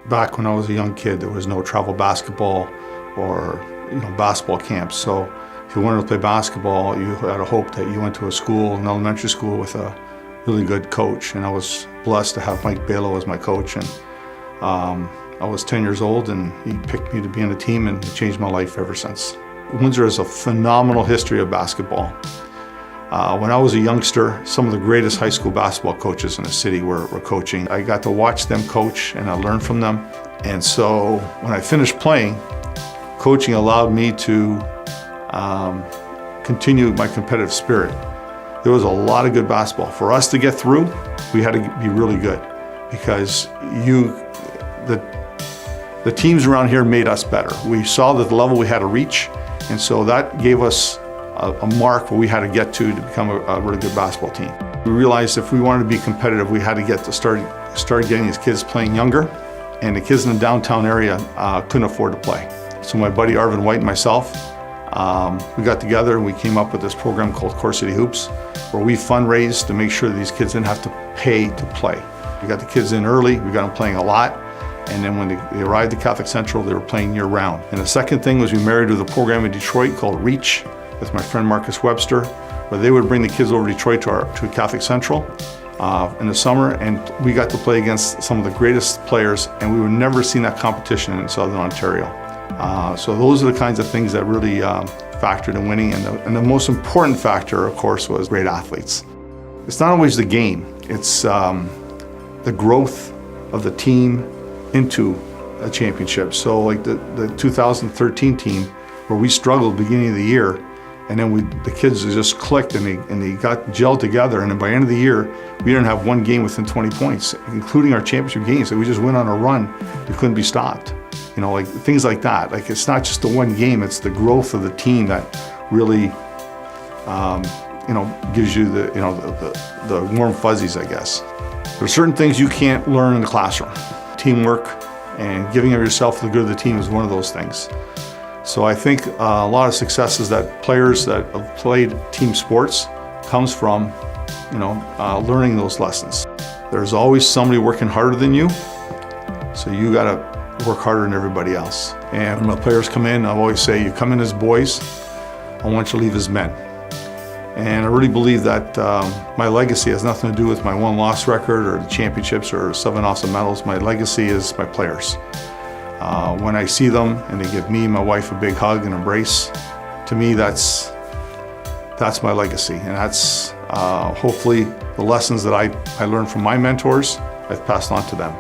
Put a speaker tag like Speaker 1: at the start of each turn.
Speaker 1: Back when I was a young kid, there was no travel basketball or basketball camps. So if you wanted to play basketball, you had a hope that you went to a school, an elementary school, with a really good coach. And I was blessed to have Mike Balo as my coach. And I was 10 years old, and he picked me to be on the team, and it changed my life ever since. Windsor has a phenomenal history of basketball. When I was a youngster, some of the greatest high school basketball coaches in the city were coaching. I got to watch them coach, and I learned from them. And so when I finished playing, coaching allowed me to continue my competitive spirit. There was a lot of good basketball. For us to get through, we had to be really good, because the teams around here made us better. We saw that the level we had to reach, and so that gave us a mark where we had to get to become a really good basketball team. We realized if we wanted to be competitive, we had to get to start getting these kids playing younger, and the kids in the downtown area couldn't afford to play. So my buddy Arvin White and myself, we got together and we came up with this program called Core City Hoops, where we fundraised to make sure that these kids didn't have to pay to play. We got the kids in early, we got them playing a lot, and then when they arrived at Catholic Central, they were playing year round. And the second thing was we married with a program in Detroit called REACH with my friend Marcus Webster, where they would bring the kids over to Detroit to Catholic Central in the summer, and we got to play against some of the greatest players, and we would never seen that competition in Southern Ontario. So those are the kinds of things that really factored in winning, and the most important factor, of course, was great athletes. It's not always the game, it's the growth of the team into a championship. So like the 2013 team, where we struggled beginning of the year, and then the kids just clicked and they got gelled together, and then by the end of the year, we didn't have one game within 20 points, including our championship games. So we just went on a run, we couldn't be stopped. Like things like that. Like, it's not just the one game, it's the growth of the team that really gives you the warm fuzzies, I guess. There are certain things you can't learn in the classroom. Teamwork and giving of yourself for the good of the team is one of those things. So I think a lot of successes that players that have played team sports comes from learning those lessons. There's always somebody working harder than you, so you got to work harder than everybody else. And when my players come in, I always say, you come in as boys, I want you to leave as men. And I really believe that my legacy has nothing to do with my one-loss record or the championships or 7 awesome medals. My legacy is my players. When I see them and they give me and my wife a big hug and embrace, to me that's my legacy. And that's hopefully the lessons that I learned from my mentors, I've passed on to them.